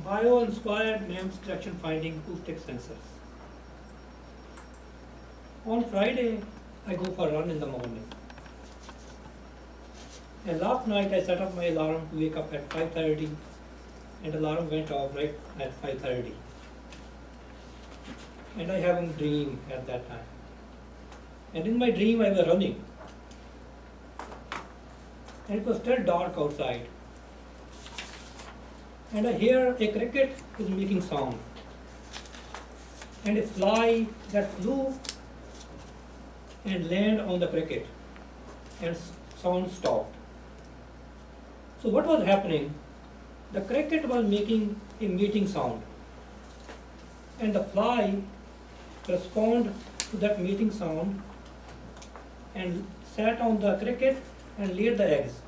bio-inspired MEMS direction finding acoustic sensors. On Friday, I go for a run in the morning. And last night I set up my alarm to wake up at 5:30, and the alarm went off right at 5:30. And I have a dream at that time. And in my dream I was running. And it was still dark outside. And I hear a cricket is making sound. And a fly that flew and landed on the cricket, and sound stopped. So what was happening? The cricket was making a mating sound, and the fly responded to that mating sound and sat on the cricket and laid the eggs.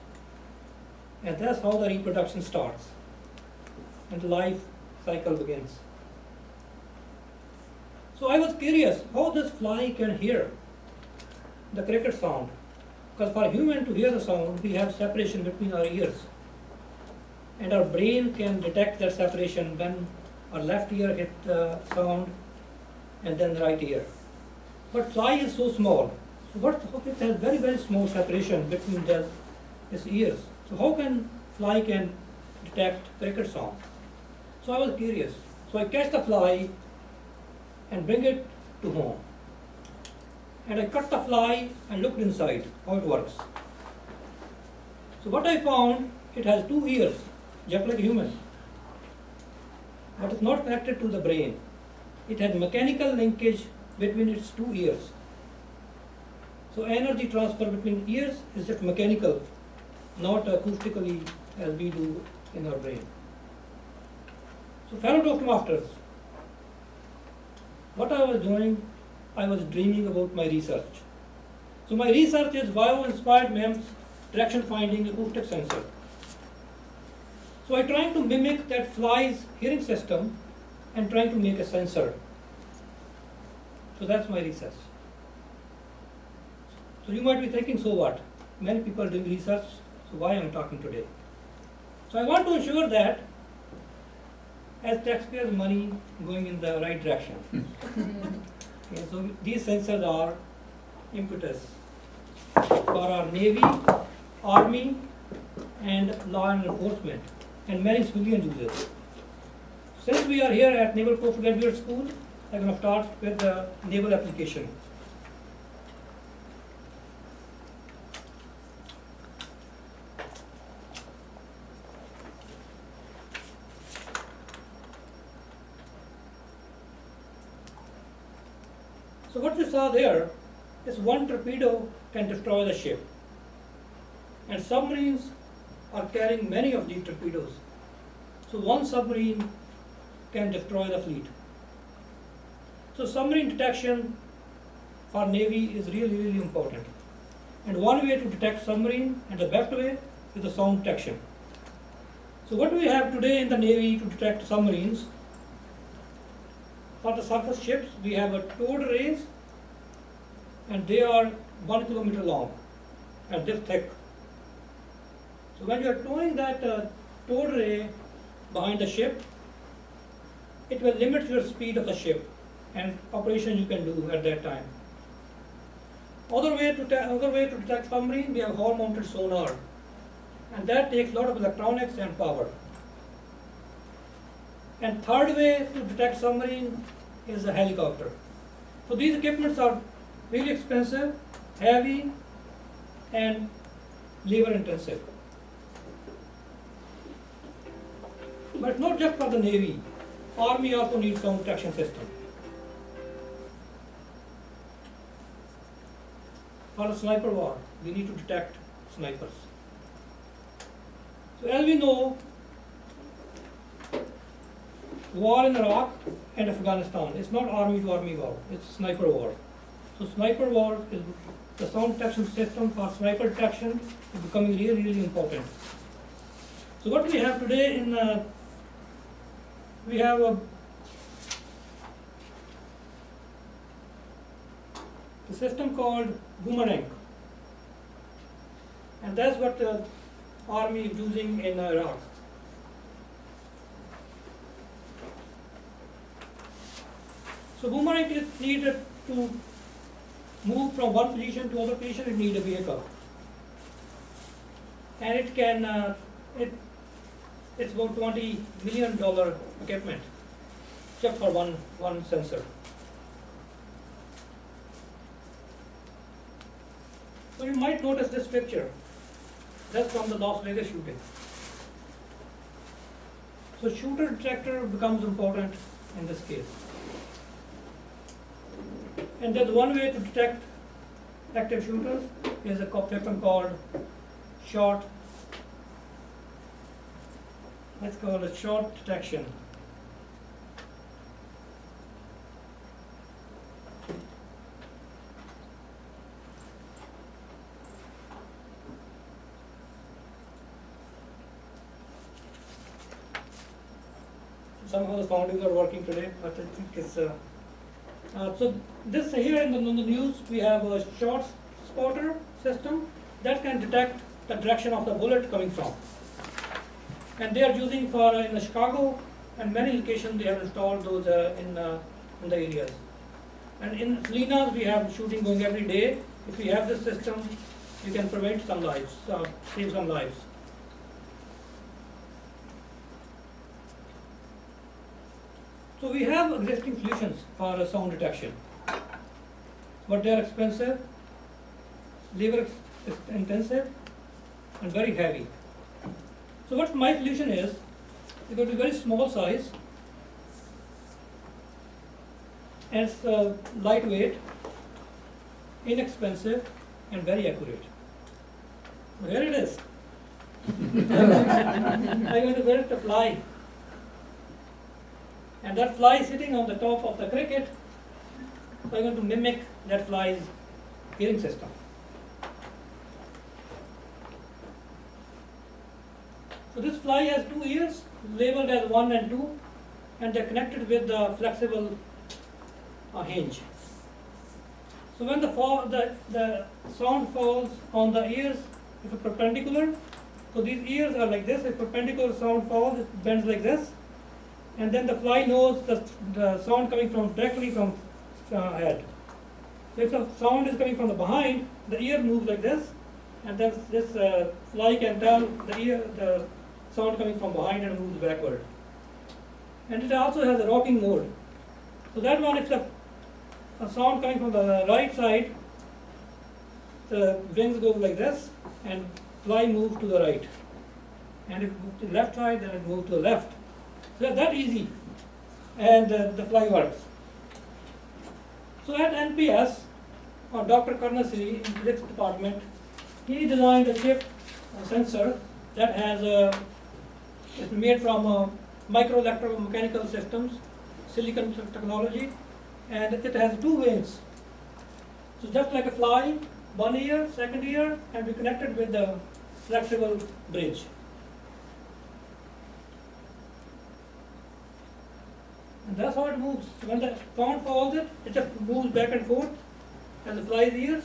And that's how the reproduction starts and the life cycle begins. So I was curious how this fly can hear the cricket sound, because for human to hear the sound we have separation between our ears, and our brain can detect that separation when our left ear hit the sound and then the right ear. But fly is so small, so it has very small separation between its ears. So how can fly can detect cricket sound? So I was curious. So I catch the fly and bring it to home. And I cut the fly and looked inside how it works. So what I found, it has two ears, just like a human, but it's not connected to the brain. It has mechanical linkage between its two ears. So energy transfer between ears is just mechanical, not acoustically as we do in our brain. So fellow Dr. Masters, what I was doing, I was dreaming about my research. So my research is bio-inspired MEMS direction finding acoustic sensor. So I'm trying to mimic that fly's hearing system and trying to make a sensor. So that's my research. So you might be thinking, so what? Many people are doing research, so why I'm talking today? So I want to ensure that as taxpayers' money going in the right direction. Okay, so these sensors are impetus for our Navy, Army, and law and enforcement, and many civilian users. Since we are here at Naval Postgraduate School, I'm going to start with the naval application. So what you saw there is one torpedo can destroy the ship, and submarines are carrying many of these torpedoes. So one submarine can destroy the fleet. So submarine detection for Navy is really important. And one way to detect submarine, and the best way, is the sound detection. So what we have today in the Navy to detect submarines, for the surface ships, we have a towed arrays, and they are 1 kilometer long and this thick. So when you are towing that towed array behind the ship, it will limit your speed of the ship and operation you can do at that time. Other way to detect submarine, we have hull-mounted sonar, and that takes a lot of electronics and power. And third way to detect submarine is a helicopter. So these equipments are really expensive, heavy, and labor intensive. But not just for the Navy, Army also needs sound detection system. For a sniper war, we need to detect snipers. So as we know, war in Iraq and Afghanistan, it's not army to army war, it's sniper war. So sniper war is the sound detection system for sniper detection is becoming really important. So what we have today in we have a system called boomerang, and that's what the army is using in Iraq. So boomerang is needed to move from one position to other position. It needs a vehicle, and it can it's about $20 million equipment just for one sensor. So you might notice this picture. That's from the Las Vegas shooting. So shooter detector becomes important in this case. And there's one way to detect active shooters is a weapon called short. Let's call it short detection. Somehow the foundries are working today, but I think it's so this here in the news we have a short spotter system that can detect the direction of the bullet coming from, and they are using for in Chicago and many locations they have installed those in the areas. And in Salinas we have shooting going every day. If we have this system, you can prevent some lives, save some lives. So we have existing solutions for sound detection, but they are expensive, labor intensive, and very heavy. So what my solution is, it's going to be very small size, and it's lightweight, inexpensive, and very accurate. So here it is. I'm going to build a fly. And that fly is sitting on the top of the cricket, so I'm going to mimic that fly's hearing system. So this fly has two ears, labeled as 1 and 2, and they're connected with the flexible hinge. So when the sound falls on the ears, if it's perpendicular, so these ears are like this, if perpendicular sound falls, it bends like this. And then the fly knows the sound coming from directly from head. So if the sound is coming from the behind, the ear moves like this, and then this fly can tell the sound coming from behind and moves backward. And it also has a rocking mode. So that one, if the sound coming from the right side, the wings go like this, and fly moves to the right. And if it moves to the left side, then it moves to the left. So that easy, and the fly works. So at NPS, Dr. Karnasiri in physics department, he designed a chip, a sensor that has it's made from micro electromechanical systems, silicon technology, and it has two wings. So just like a fly, one ear, second ear, and be connected with the flexible bridge. And that's how it moves. When the sound falls, it just moves back and forth as the fly's ears,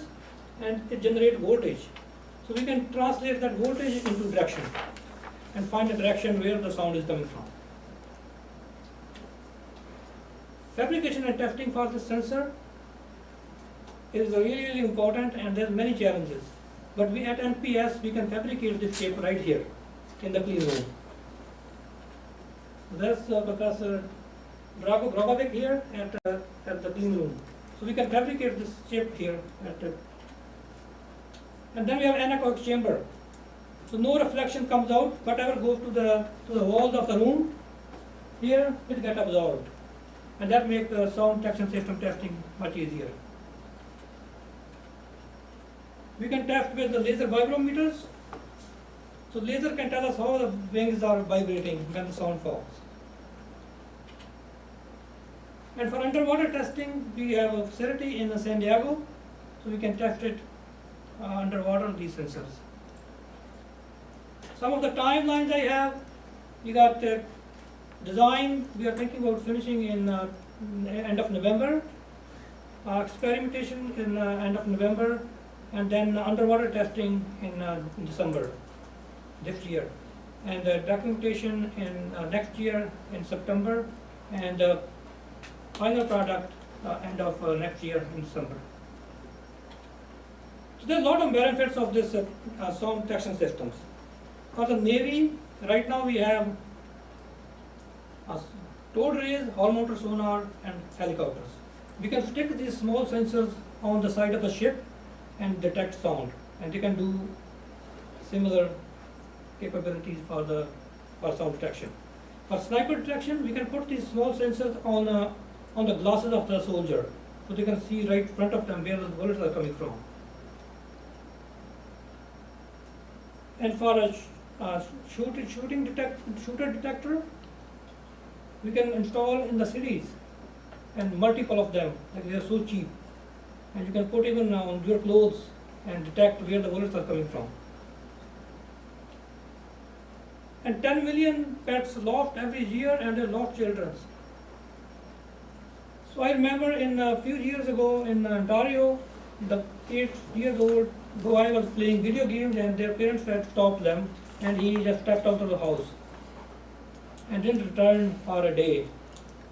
and it generates voltage. So we can translate that voltage into direction and find the direction where the sound is coming from. Fabrication and testing for this sensor is really, really important, and there's many challenges. But we at NPS, we can fabricate this chip right here in the clean room. That's Professor Dragovic here at the clean room. So we can fabricate this chip here and then we have anechoic chamber. So no reflection comes out, whatever goes to the walls of the room, here it gets absorbed. And that makes the sound detection system testing much easier. We can test with the laser vibrometers. So laser can tell us how the wings are vibrating when the sound falls. And for underwater testing, we have a facility in San Diego, so we can test it underwater, these sensors. Some of the timelines I have, we got design, we are thinking about finishing in end of November, experimentation in end of November, and then underwater testing in December this year, and documentation in next year in September, and final product end of next year in December. So there's a lot of benefits of this sound detection systems. For the Navy, right now we have towed rays, all motor sonar, and helicopters. We can stick these small sensors on the side of the ship and detect sound, and they can do similar capabilities for sound detection. For sniper detection, we can put these small sensors on the glasses of the soldier, so they can see right in front of them where the bullets are coming from. And for a shooter detector, we can install in the cities, and multiple of them, like they are so cheap, and you can put even on your clothes and detect where the bullets are coming from. And 10 million pets lost every year, and they lost children. So I remember in a few years ago in Ontario, the 8-year-old boy was playing video games, and their parents had stopped them, and he just stepped out of the house and didn't return for a day.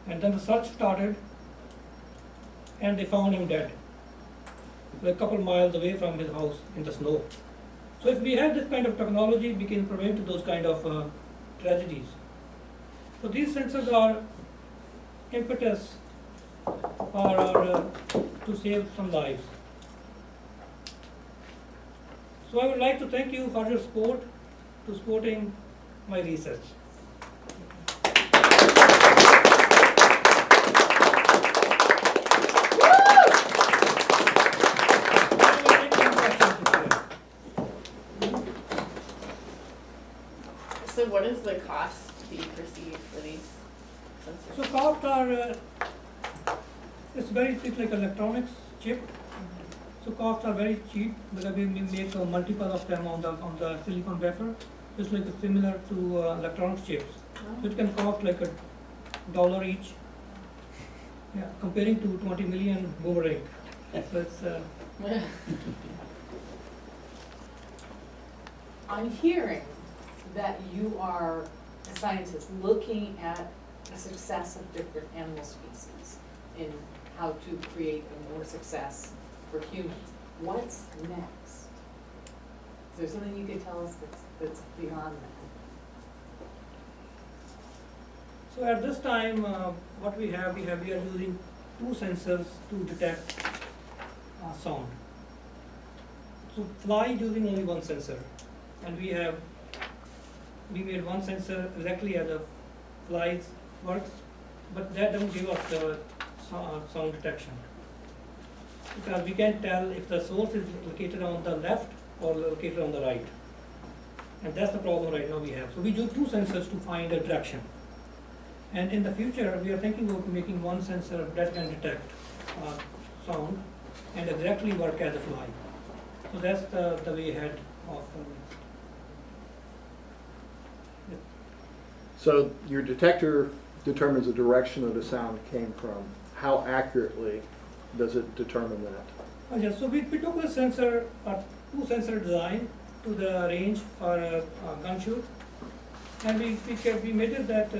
And then the search started, and they found him dead, a couple miles away from his house in the snow. So if we have this kind of technology, we can prevent those kind of tragedies. So these sensors are impetus to save some lives. So I would like to thank you for your support to supporting my research. So what is the cost that you perceive for these sensors? So costs are, it's like electronics chip. So costs are very cheap because we make multiple of them on the silicon wafer. It's like similar to electronics chips. So it can cost like $1 each. Yeah, comparing to 20 million boomerang. So it's I'm hearing that you are a scientist looking at the success of different animal species in how to create a more success for humans. What's next? Is there something you could tell us that's beyond that? So at this time, what we are using 2 sensors to detect sound. So fly is using only 1 sensor, and we made 1 sensor exactly as a flies works, but that doesn't give us sound detection, because we can't tell if the source is located on the left or located on the right, and that's the problem right now we have. So we use 2 sensors to find a direction, and in the future we are thinking of making 1 sensor that can detect sound and exactly work as a fly. So that's the way ahead of So your detector determines the direction that the sound came from. How accurately does it determine that? yes, so we took the sensor, 2 sensor design to the range for a gun shoot, and we measured that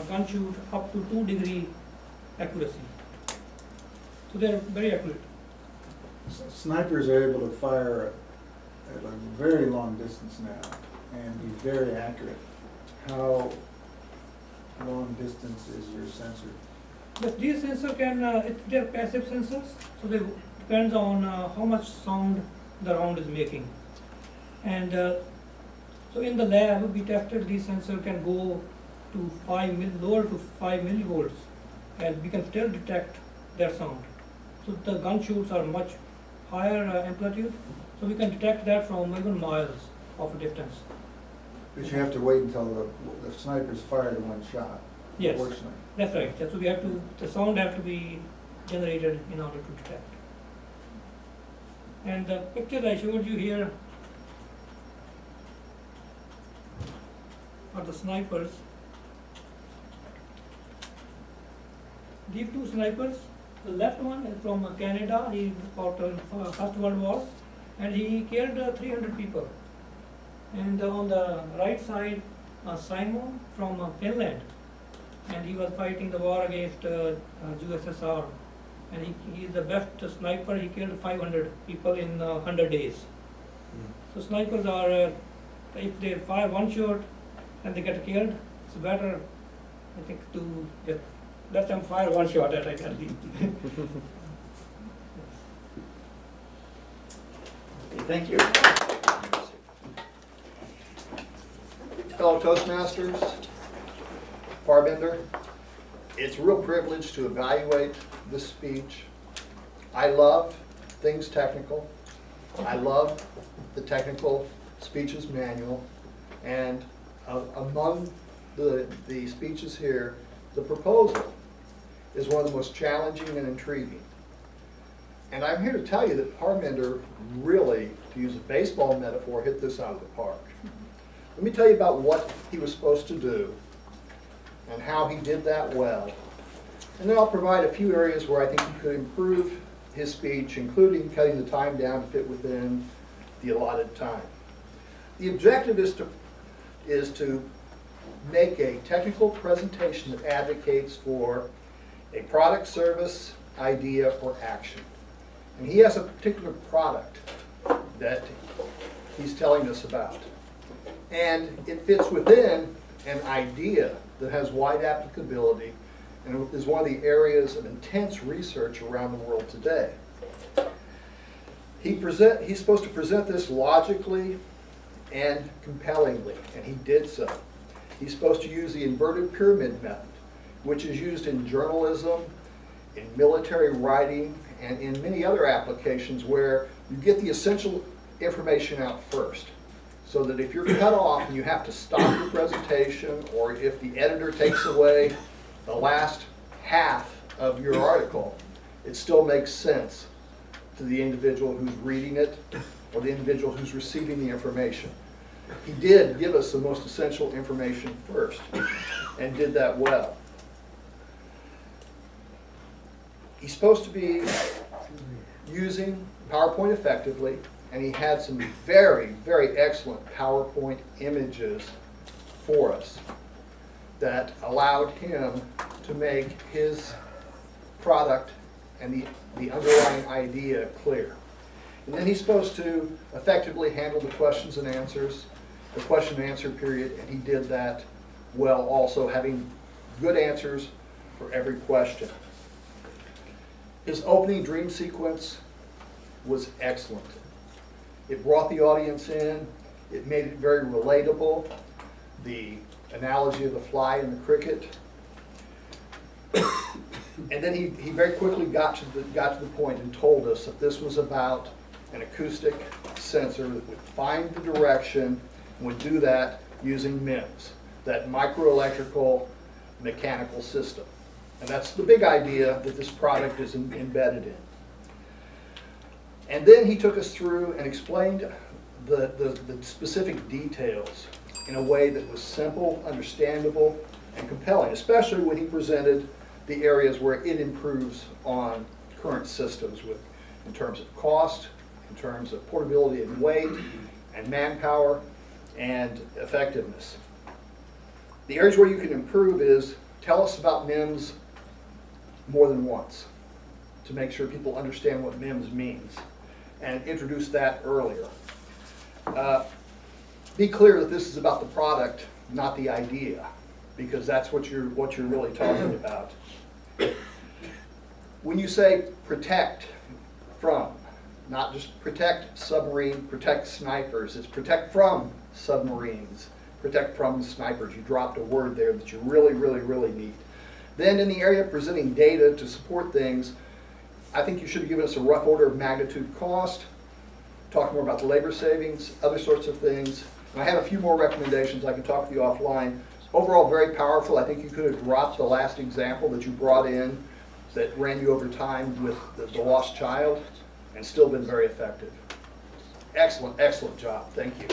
gun shoot up to 2-degree accuracy. So they're very accurate. Snipers are able to fire at a very long distance now and be very accurate. How long distance is your sensor? But these sensors they're passive sensors, so they depends on how much sound the round is making. And so in the lab, we tested these sensors can go to lower to 5 millivolts, and we can still detect their sound. So the gun shoots are much higher amplitude, so we can detect that from even miles of a distance. But you have to wait until the sniper's fired in 1 shot. Yes, Unfortunately. that's right. So the sound have to be generated in order to detect. And the picture I showed you here are the snipers. These 2 snipers, the left one is from Canada. He fought in First World War, and he killed 300 people. And on the right side, Simon from Finland, and he was fighting the war against USSR and he's the best sniper. He killed 500 people in 100 days. So snipers are, if they fire one shot and they get killed, it's better, I think, to just let them fire one shot at it. Thank you. Fellow Toastmasters, Parbinder, it's a real privilege to evaluate this speech. I love things technical. I love the technical speeches manual. And among the speeches here, the proposal is one of the most challenging and intriguing. And I'm here to tell you that Parbinder really, to use a baseball metaphor, hit this out of the park. Let me tell you about what he was supposed to do and how he did that well. And then I'll provide a few areas where I think he could improve his speech, including cutting the time down to fit within the allotted time. The objective is to make a technical presentation that advocates for a product, service, idea, or action. And he has a particular product that he's telling us about. And it fits within an idea that has wide applicability and is one of the areas of intense research around the world today. He's supposed to present this logically and compellingly, and he did so. He's supposed to use the inverted pyramid method, which is used in journalism, in military writing, and in many other applications where you get the essential information out first. So that if you're cut off and you have to stop your presentation, or if the editor takes away the last half of your article, it still makes sense to the individual who's reading it or the individual who's receiving the information. He did give us the most essential information first and did that well. He's supposed to be using PowerPoint effectively, and he had some very, very excellent PowerPoint images for us that allowed him to make his product and the underlying idea clear. And then he's supposed to effectively handle the questions and answers, the question and answer period, and he did that well also, having good answers for every question. His opening dream sequence was excellent. It brought the audience in, it made it very relatable, the analogy of the fly and the cricket. And then he very quickly got to the point and told us that this was about an acoustic sensor that would find the direction and would do that using MEMS, that microelectrical mechanical system. And that's the big idea that this product is embedded in. And then he took us through and explained the specific details in a way that was simple, understandable, and compelling, especially when he presented the areas where it improves on current systems in terms of cost, in terms of portability and weight, and manpower, and effectiveness. The areas where you can improve is tell us about MEMS more than once to make sure people understand what MEMS means, and introduce that earlier. Be clear that this is about the product, not the idea, because that's what you're really talking about. When you say protect from, not just protect submarine, protect snipers, it's protect from submarines, protect from snipers. You dropped a word there that you really, really, really need. Then in the area of presenting data to support things, I think you should have given us a rough order of magnitude cost, talk more about the labor savings, other sorts of things. And I have a few more recommendations I can talk to you offline. Overall, very powerful. I think you could have dropped the last example that you brought in that ran you over time with the lost child and still been very effective. Excellent, excellent job. Thank you.